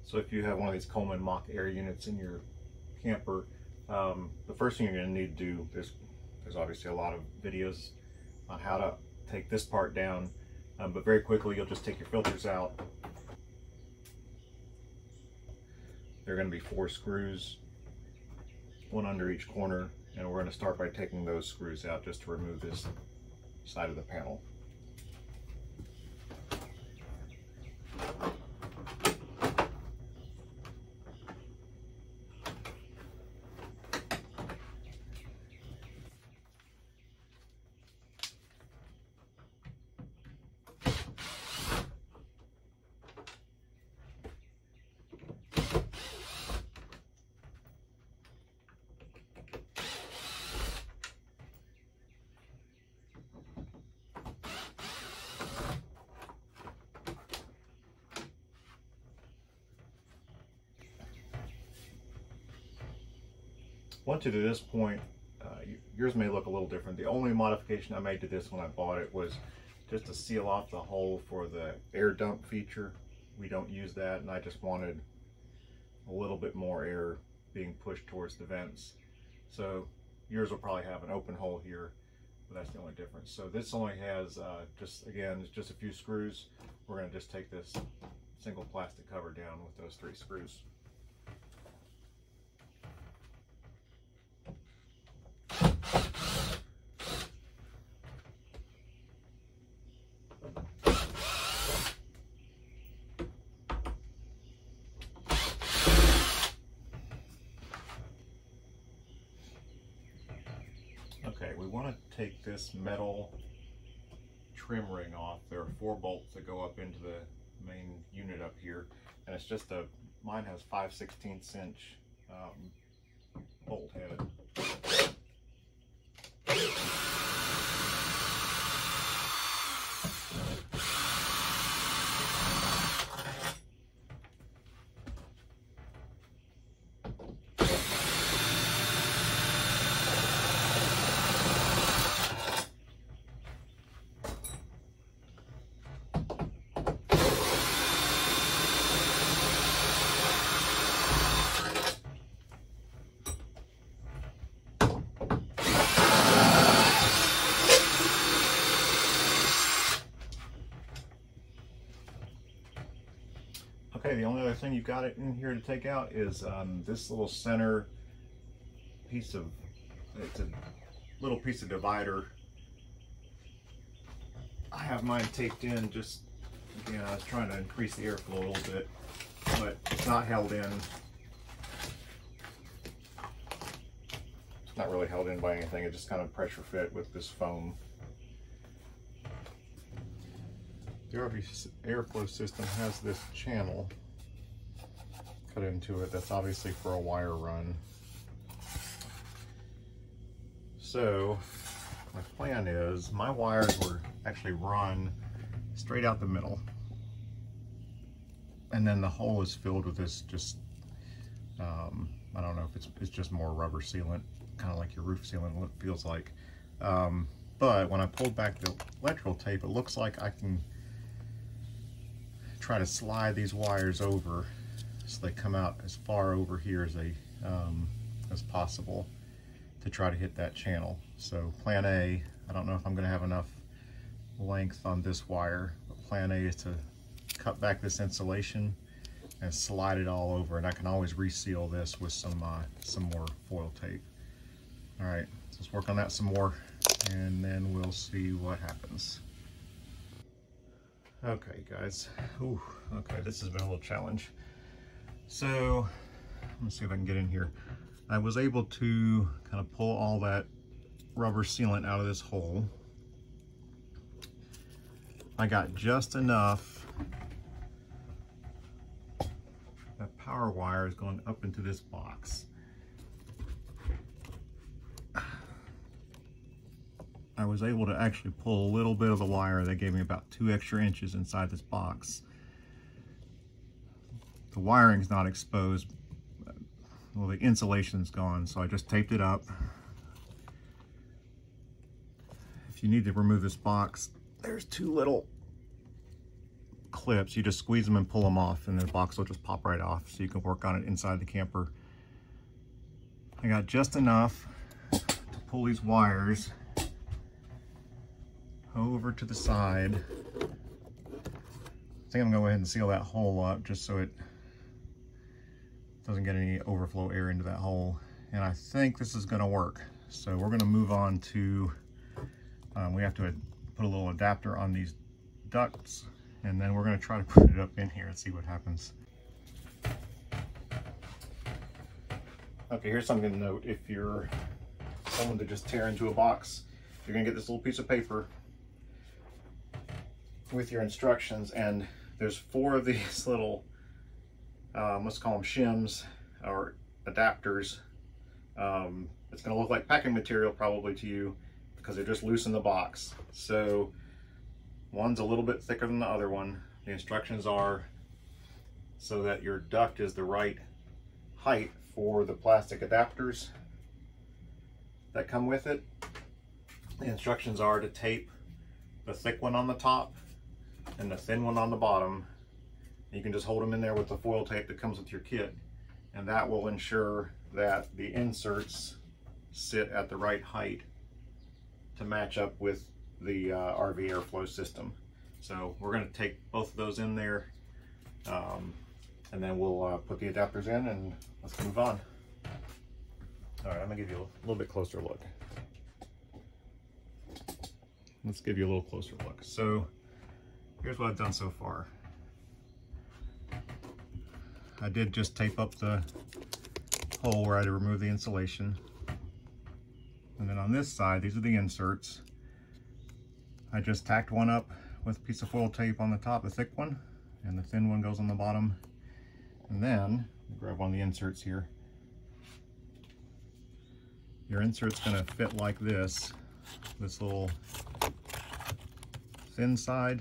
So if you have one of these Coleman Mach air units in your camper, the first thing you're going to need to do, there's obviously a lot of videos on how to take this part down, but very quickly you'll just take your filters out. There are going to be 4 screws, one under each corner, and we're going to start by taking those screws out just to remove this side of the panel. Once you're to this point, yours may look a little different. The only modification I made to this when I bought it was just to seal off the hole for the air dump feature. We don't use that, and I just wanted a little bit more air being pushed towards the vents. So yours will probably have an open hole here, but that's the only difference. So this only has it's just a few screws. We're going to just take this single plastic cover down with those 3 screws. Okay, we want to take this metal trim ring off. There are 4 bolts that go up into the main unit up here, and it's just mine has 5/16 inch bolt head. Okay, the only other thing you've got it in here to take out is this little center piece of, it's a little piece of divider. I have mine taped in just, again, I was trying to increase the airflow a little bit, but it's not held in. It's not really held in by anything, it just kind of pressure fit with this foam. The RV airflow system has this channel cut into it that's obviously for a wire run. So my plan is, my wires were actually run straight out the middle, and then the hole is filled with this just I don't know if it's just more rubber sealant, kind of like your roof sealant, what it feels like. But when I pulled back the electrical tape, it looks like I can try to slide these wires over so they come out as far over here as possible to try to hit that channel. So plan A, I don't know if I'm going to have enough length on this wire, but plan A is to cut back this insulation and slide it all over, and I can always reseal this with some more foil tape. All right, so let's work on that some more, and then we'll see what happens. Okay, guys. Ooh, okay, this has been a little challenge. So, let me see if I can get in here. I was able to kind of pull all that rubber sealant out of this hole. I got just enough. That power wire is going up into this box. I was able to actually pull a little bit of the wire that gave me about 2 extra inches inside this box. The wiring's not exposed. Well, the insulation's gone, so I just taped it up. If you need to remove this box, there's 2 little clips. You just squeeze them and pull them off, and the box will just pop right off, so you can work on it inside the camper. I got just enough to pull these wires over to the side. I think I'm gonna go ahead and seal that hole up just so it doesn't get any overflow air into that hole. And I think this is gonna work. So we're gonna move on to, we have to put a little adapter on these ducts, and then we're gonna try to put it up in here and see what happens. Okay, here's something to note. If you're someone to just tear into a box, you're gonna get this little piece of paper with your instructions, and there's 4 of these little, let's call them shims or adapters. It's gonna look like packing material probably to you because they're just loose in the box. So one's a little bit thicker than the other one. The instructions are so that your duct is the right height for the plastic adapters that come with it. The instructions are to tape the thick one on the top and the thin one on the bottom. You can just hold them in there with the foil tape that comes with your kit, and that will ensure that the inserts sit at the right height to match up with the RV airflow system. So we're going to take both of those in there, and then we'll put the adapters in, and let's move on. All right, I'm going to give you a little bit closer look. Let's give you a little closer look. So here's what I've done so far. I did just tape up the hole where I had to remove the insulation. And then on this side, these are the inserts. I just tacked one up with a piece of foil tape on the top, the thick one, and the thin one goes on the bottom. And then, grab one of the inserts here. Your insert's gonna fit like this. This little thin side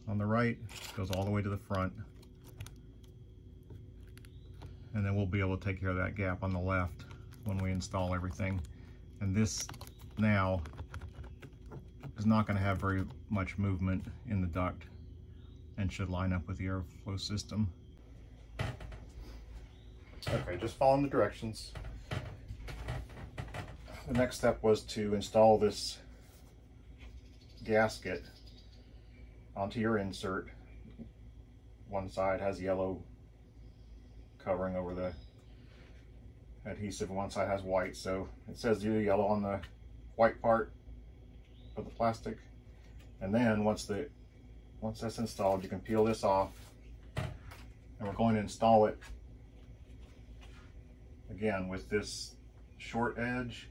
on the right goes all the way to the front. And then we'll be able to take care of that gap on the left when we install everything. And this now is not going to have very much movement in the duct and should line up with the airflow system. Okay, just following the directions. The next step was to install this gasket onto your insert. One side has yellow covering over the adhesive, and one side has white. So it says yellow on the white part of the plastic. And then once that's installed, you can peel this off, and we're going to install it again with this short edge.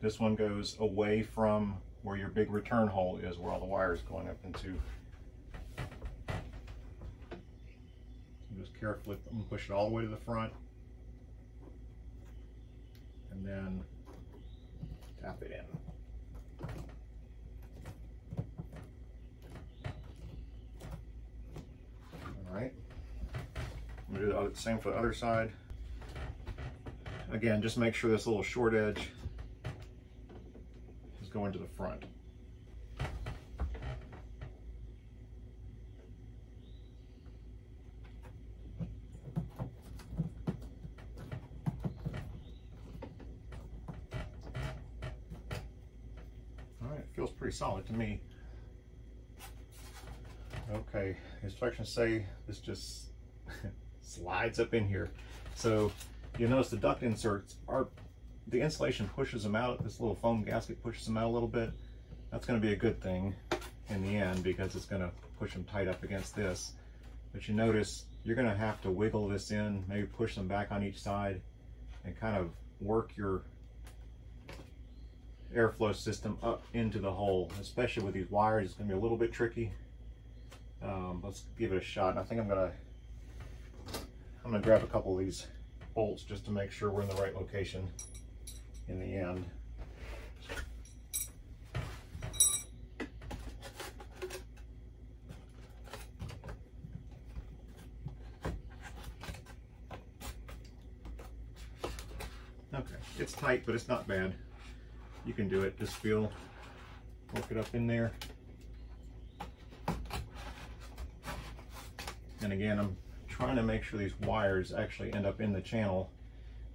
This one goes away from where your big return hole is, where all the wires going up into. Just carefully push it all the way to the front, and then tap it in. All right, I'm gonna do the same for the other side. Again, just make sure this little short edge is going to the front. Feels pretty solid to me. Okay, instructions say this just slides up in here. So you'll notice the duct inserts are, the insulation pushes them out. This little foam gasket pushes them out a little bit. That's going to be a good thing in the end because it's going to push them tight up against this. But you notice you're going to have to wiggle this in, maybe push them back on each side, and kind of work your airflow system up into the hole. Especially with these wires, it's going to be a little bit tricky. Let's give it a shot. I think I'm gonna grab a couple of these bolts just to make sure we're in the right location in the end. Okay, it's tight, but it's not bad. You can do it. Just work it up in there. And again, I'm trying to make sure these wires actually end up in the channel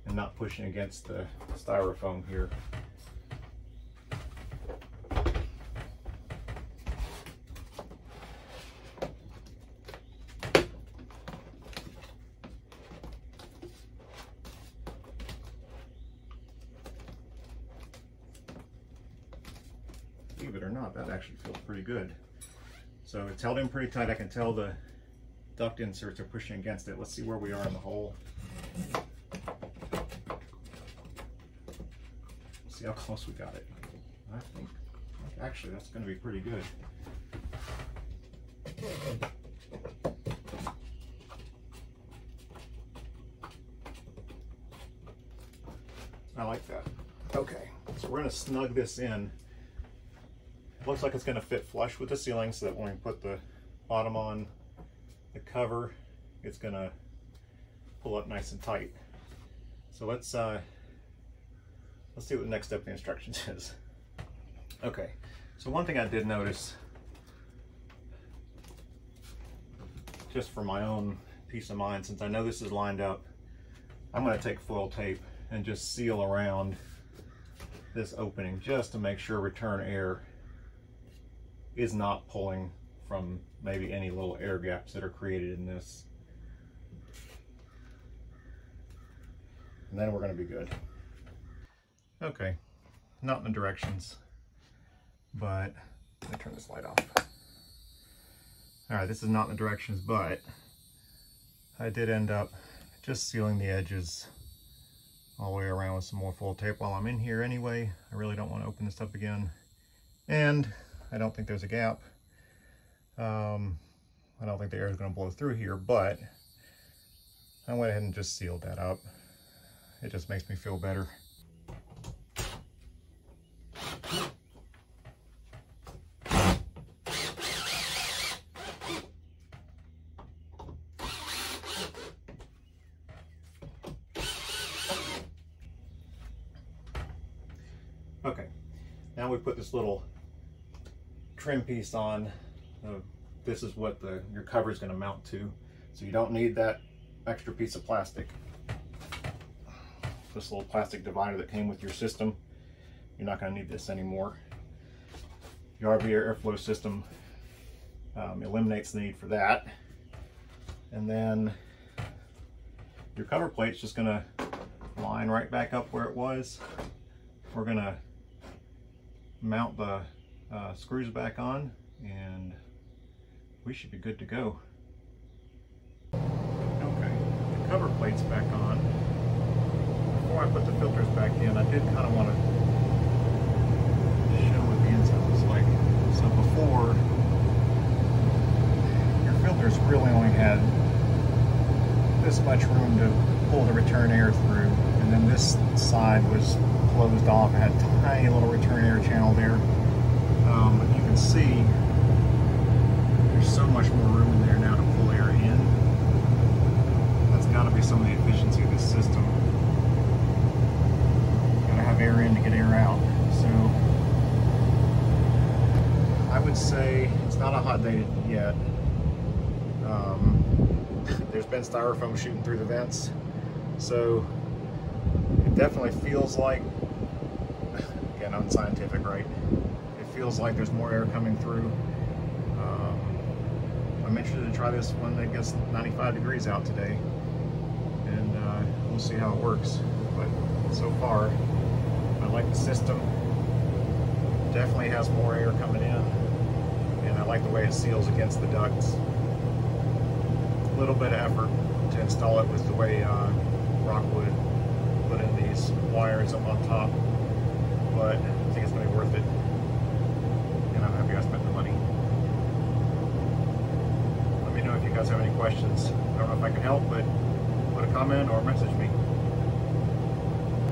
and not pushing against the styrofoam here. Believe it or not, that actually feels pretty good. So it's held in pretty tight. I can tell the duct inserts are pushing against it. Let's see where we are in the hole. See how close we got it. I think actually that's going to be pretty good. I like that. Okay, so we're going to snug this in. It looks like it's going to fit flush with the ceiling, so that when we put the bottom on the cover, it's going to pull up nice and tight. So let's see what the next step in the instructions is. Okay, so one thing I did notice, just for my own peace of mind, since I know this is lined up, I'm going to take foil tape and just seal around this opening just to make sure return air is not pulling from maybe any little air gaps that are created in this. And then we're going to be good. Okay, not in the directions, but let me turn this light off. All right, this is not in the directions, but I did end up just sealing the edges all the way around with some more foil tape while I'm in here anyway. I really don't want to open this up again. And I don't think there's a gap. I don't think the air is going to blow through here, but I went ahead and just sealed that up. It just makes me feel better. Okay, now we put this little trim piece on. This is what your cover is going to mount to, so you don't need that extra piece of plastic. This little plastic divider that came with your system, you're not going to need this anymore. Your RV airflow system eliminates the need for that. And then your cover plate's just going to line right back up where it was. We're going to mount the screws back on, and we should be good to go. Okay, the cover plate's back on. Before I put the filters back in, I did kind of want to show what the inside looks like. So before, your filters really only had this much room to pull the return air through, and then this side was closed off. It had a tiny little return air channel there. But you can see there's so much more room in there now to pull air in. That's got to be some of the efficiency of this system. Got to have air in to get air out. So I would say it's not a hot day yet. There's been styrofoam shooting through the vents, so it definitely feels like, again, unscientific, right? It feels like there's more air coming through. I'm interested to try this when it gets 95 degrees out today, and we'll see how it works. But so far, I like the system. Definitely has more air coming in, and I like the way it seals against the ducts. A little bit of effort to install it was the way Rockwood put in these wires up on top, but I think it's going to be worth it, and I'm happy I spent the money. Let me know if you guys have any questions. I don't know if I can help, but put a comment or message me.